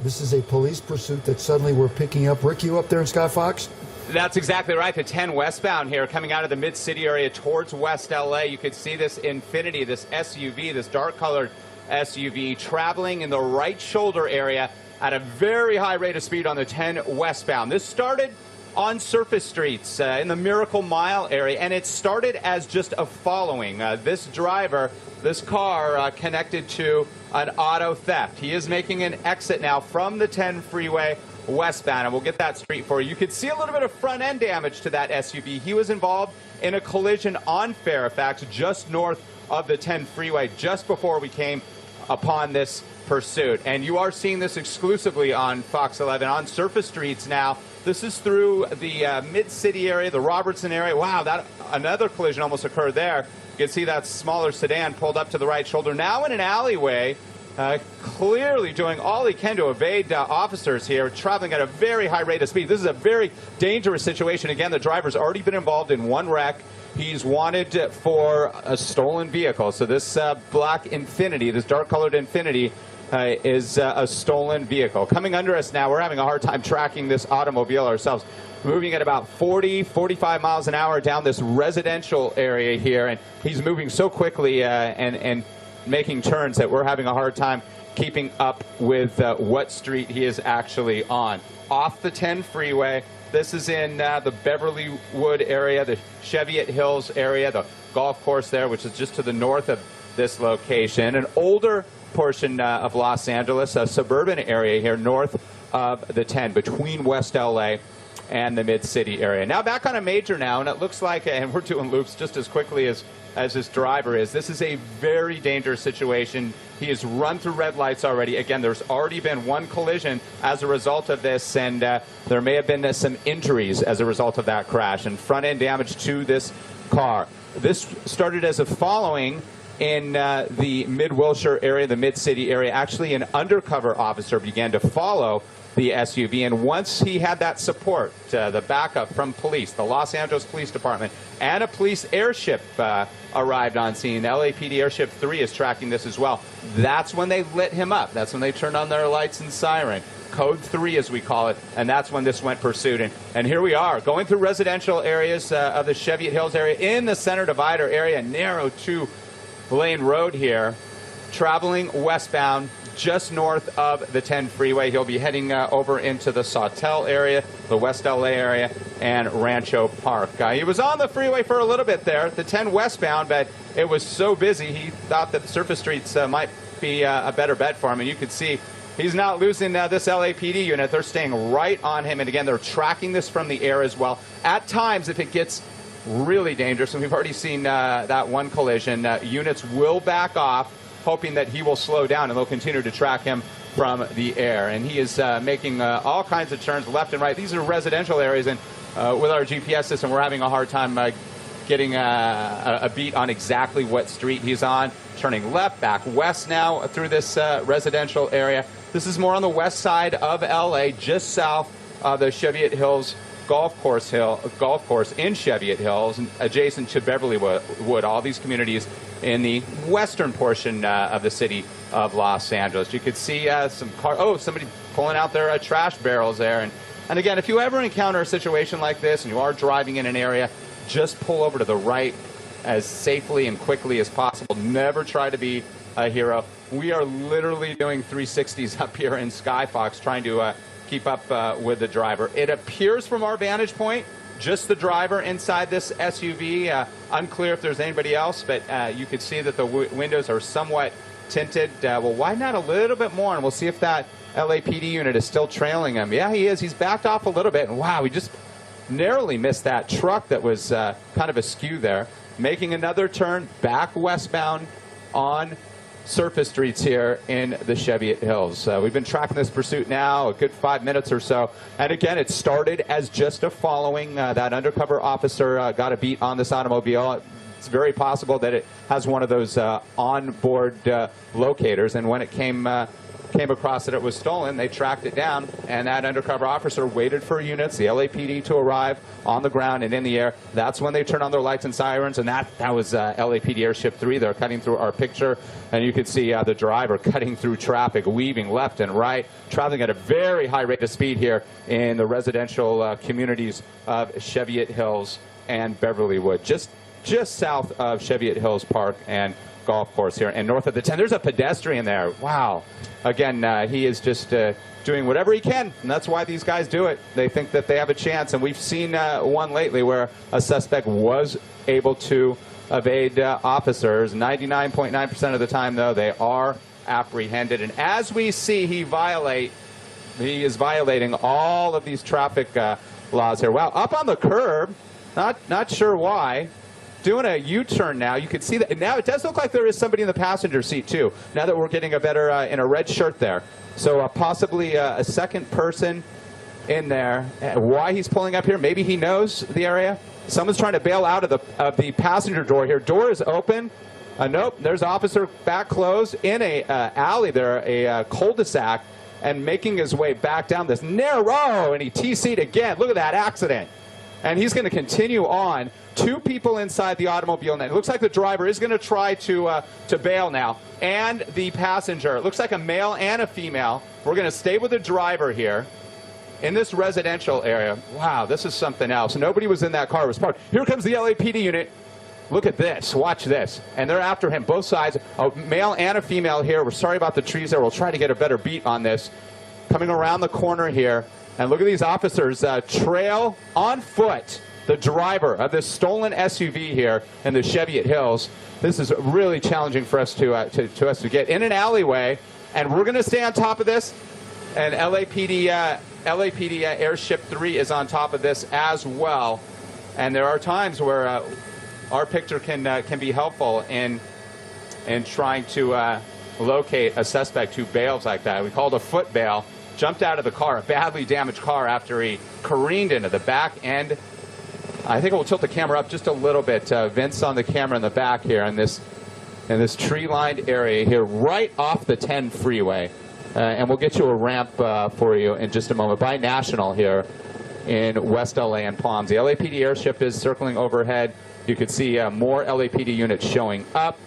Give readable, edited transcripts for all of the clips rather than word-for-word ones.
This is a police pursuit that suddenly we're picking up. Rick, you up there in Sky Fox? That's exactly right. The 10 westbound here coming out of the mid-city area towards West LA. You could see this Infiniti, this SUV, this dark-colored SUV traveling in the right shoulder area at a very high rate of speed on the 10 westbound. This started on surface streets in the Miracle Mile area, and it started as just a following. This driver, this car connected to an auto theft. He is making an exit now from the 10 freeway westbound, and we'll get that street for you. You could see a little bit of front-end damage to that SUV. He was involved in a collision on Fairfax just north of the 10 freeway just before we came upon this pursuit. And you are seeing this exclusively on Fox 11 on surface streets now. This is through the mid-city area, the Robertson area. Wow, that another collision almost occurred there. You can see that smaller sedan pulled up to the right shoulder. Now in an alleyway, clearly doing all he can to evade officers here, traveling at a very high rate of speed. This is a very dangerous situation. Again, the driver's already been involved in one wreck. He's wanted for a stolen vehicle. So this black Infiniti, this dark-colored Infiniti, is a stolen vehicle. Coming under us now, we're having a hard time tracking this automobile ourselves. Moving at about 40, 45 miles an hour down this residential area here, and he's moving so quickly and making turns that we're having a hard time keeping up with what street he is actually on. Off the 10 freeway, this is in the Beverly Wood area, the Cheviot Hills area, the golf course there, which is just to the north of this location. An older portion of Los Angeles, a suburban area here north of the 10, between West LA and the mid-city area. Now back on a major now, and it looks like, and we're doing loops just as quickly as this driver is. This is a very dangerous situation. He has run through red lights already. Again, there's already been one collision as a result of this, and there may have been some injuries as a result of that crash and front-end damage to this car. This started as a following in the mid-Wilshire area, the mid-city area. Actually, an undercover officer began to follow the SUV, and once he had that support, the backup from police, the Los Angeles Police Department, and a police airship arrived on scene. The LAPD Airship 3 is tracking this as well. That's when they lit him up. That's when they turned on their lights and siren. Code 3, as we call it, and that's when this went pursuit. And here we are, going through residential areas of the Cheviot Hills area, in the center divider area, narrow two-lane road here, traveling westbound just north of the 10 freeway. He'll be heading over into the Sawtelle area, the West LA area, and Rancho Park. He was on the freeway for a little bit there, the 10 westbound, but it was so busy he thought that the surface streets might be a better bet for him. And you could see he's not losing this LAPD unit. They're staying right on him. And again, they're tracking this from the air as well. At times, if it gets really dangerous, and we've already seen that one collision, units will back off, hoping that he will slow down, and they'll continue to track him from the air. And he is making all kinds of turns left and right. These are residential areas, and with our GPS system, we're having a hard time getting a beat on exactly what street he's on. Turning left, back west now through this residential area. This is more on the west side of LA, just south of the Cheviot Hills golf course in Cheviot Hills, adjacent to Beverly Wood. All these communities in the western portion of the city of Los Angeles. You could see some car. Oh, somebody pulling out their trash barrels there. And again, if you ever encounter a situation like this and you are driving in an area, just pull over to the right as safely and quickly as possible. Never try to be a hero. We are literally doing 360s up here in Skyfox, trying to keep up with the driver. It appears from our vantage point, just the driver inside this SUV. Unclear if there's anybody else, but you can see that the windows are somewhat tinted. We'll widen out a little bit more, and we'll see if that LAPD unit is still trailing him. Yeah, he is. He's backed off a little bit, and wow, we just narrowly missed that truck that was kind of askew there. Making another turn back westbound on surface streets here in the Cheviot Hills. We've been tracking this pursuit now a good 5 minutes or so. And again, it started as just a following. That undercover officer got a beat on this automobile. It's very possible that it has one of those onboard locators. And when it came came across that it was stolen, they tracked it down, and that undercover officer waited for units, the LAPD, to arrive on the ground and in the air. That's when they turned on their lights and sirens, and that was LAPD Airship 3. They're cutting through our picture, and you can see the driver cutting through traffic, weaving left and right, traveling at a very high rate of speed here in the residential communities of Cheviot Hills and Beverlywood, just south of Cheviot Hills Park and golf course here, and north of the 10. There's a pedestrian there. Wow. Again, he is just doing whatever he can, and that's why these guys do it. They think that they have a chance, and we've seen one lately where a suspect was able to evade officers. 99.9% of the time, though, they are apprehended. And as we see, he is violating all of these traffic laws here. Wow, up on the curb, not sure why. Doing a U-turn now. You can see that now. It does look like there is somebody in the passenger seat too. Now that we're getting a better in a red shirt there, so possibly a second person in there. Why he's pulling up here? Maybe he knows the area. Someone's trying to bail out of the passenger door here. Door is open. Nope. There's officer back closed in a alley there, a cul-de-sac, and making his way back down this narrow. And he TC'd again. Look at that accident. And he's going to continue on. Two people inside the automobile now. It looks like the driver is going to try to bail now. And the passenger. It looks like a male and a female. We're going to stay with the driver here in this residential area. Wow, this is something else. Nobody was in that car. It was parked. Here comes the LAPD unit. Look at this. Watch this. And they're after him, both sides. A male and a female here. We're sorry about the trees there. We'll try to get a better beat on this. Coming around the corner here. And look at these officers trail on foot the driver of this stolen SUV here in the Cheviot Hills. This is really challenging for us to get in an alleyway, and we're going to stay on top of this. And LAPD Airship 3 is on top of this as well. And there are times where our picture can be helpful in trying to locate a suspect who bails like that. We called a foot bail. Jumped out of the car, a badly damaged car, after he careened into the back end. I think we'll tilt the camera up just a little bit. Vince on the camera in the back here in this tree-lined area here, right off the 10 freeway. And we'll get you a ramp for you in just a moment. By National here in West LA and Palms. The LAPD airship is circling overhead. You can see more LAPD units showing up.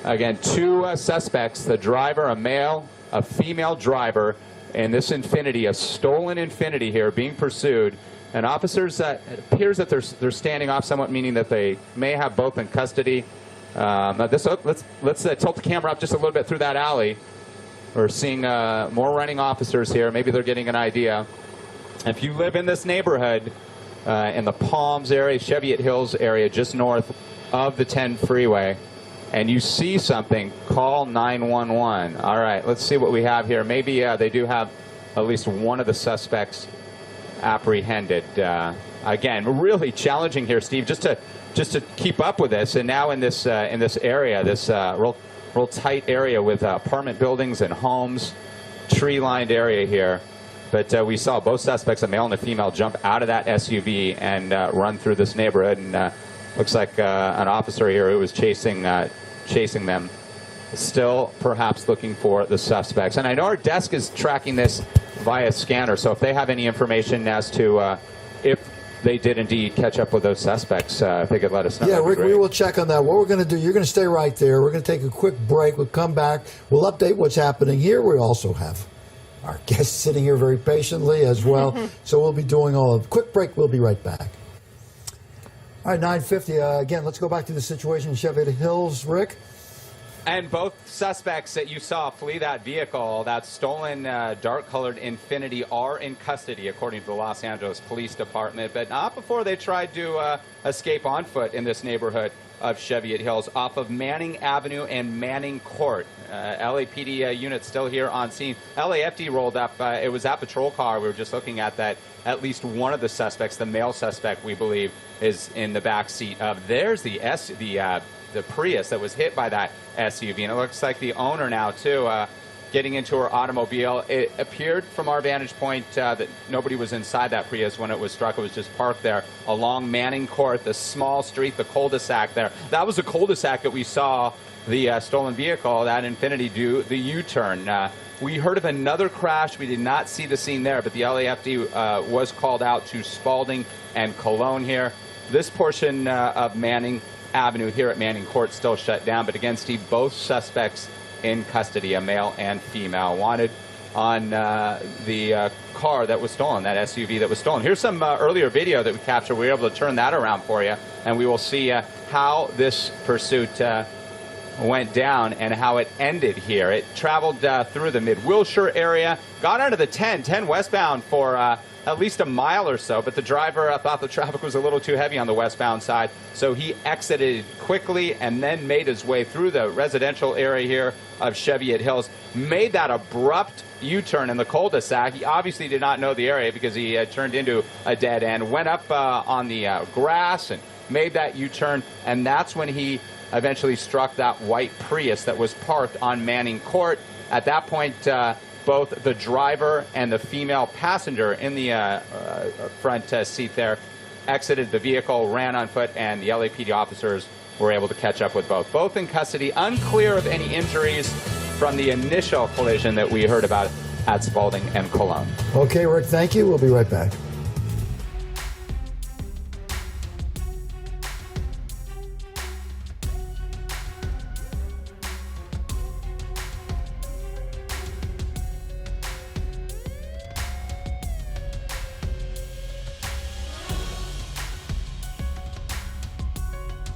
Again, two suspects, the driver, a male, a female driver, and this Infiniti, a stolen Infiniti here, being pursued. And officers, it appears that they're standing off somewhat, meaning that they may have both in custody. Let's tilt the camera up just a little bit through that alley. We're seeing more running officers here. Maybe they're getting an idea. If you live in this neighborhood, in the Palms area, Cheviot Hills area, just north of the 10 freeway, and you see something, call 911. All right, let's see what we have here. Maybe they do have at least one of the suspects apprehended. Again, really challenging here, Steve, just to keep up with this. And now in this area, this real tight area with apartment buildings and homes, tree-lined area here. But we saw both suspects, a male and a female, jump out of that SUV and run through this neighborhood. And looks like an officer here who was chasing them, still perhaps looking for the suspects. And I know our desk is tracking this via scanner, so if they have any information as to if they did indeed catch up with those suspects, if they could let us know. Yeah, Rick, we will check on that. What we're going to do, you're going to stay right there. We're going to take a quick break. We'll come back. We'll update what's happening here. We also have our guests sitting here very patiently as well. So we'll be doing all of quick break. We'll be right back. All right, 9:50. Again, let's go back to the situation in Cheviot Hills, Rick. And both suspects that you saw flee that vehicle, that stolen dark-colored Infiniti, are in custody, according to the Los Angeles Police Department, but not before they tried to escape on foot in this neighborhood of Cheviot Hills off of Manning Avenue and Manning Court. LAPD units still here on scene. LAFD rolled up. It was that patrol car. We were just looking at that. At least one of the suspects, the male suspect, we believe, is in the back seat of. There's the Prius that was hit by that SUV, and it looks like the owner now too getting into her automobile. It appeared from our vantage point that nobody was inside that Prius when it was struck. It was just parked there along Manning Court, the small street, the cul-de-sac there. That was the cul-de-sac that we saw the stolen vehicle, that Infiniti, do the U-turn. We heard of another crash. We did not see the scene there, but the LAFD was called out to Spalding and Cologne here. This portion of Manning Avenue here at Manning Court still shut down, but again, Steve, both suspects in custody, a male and female, wanted on the car that was stolen, that SUV that was stolen. Here's some earlier video that we captured. We were able to turn that around for you, and we will see how this pursuit went down and how it ended here. It traveled through the mid-Wilshire area, got out of the 10 westbound for at least a mile or so, but the driver thought the traffic was a little too heavy on the westbound side, so he exited quickly and then made his way through the residential area here of Cheviot Hills, made that abrupt U-turn in the cul-de-sac. He obviously did not know the area because he had turned into a dead end, went up on the grass and made that U-turn, and that's when he eventually struck that white Prius that was parked on Manning Court. At that point, both the driver and the female passenger in the front seat there exited the vehicle, ran on foot, and the LAPD officers were able to catch up with both. Both in custody, unclear of any injuries from the initial collision that we heard about at Spalding and Cologne. Okay, Rick, thank you. We'll be right back.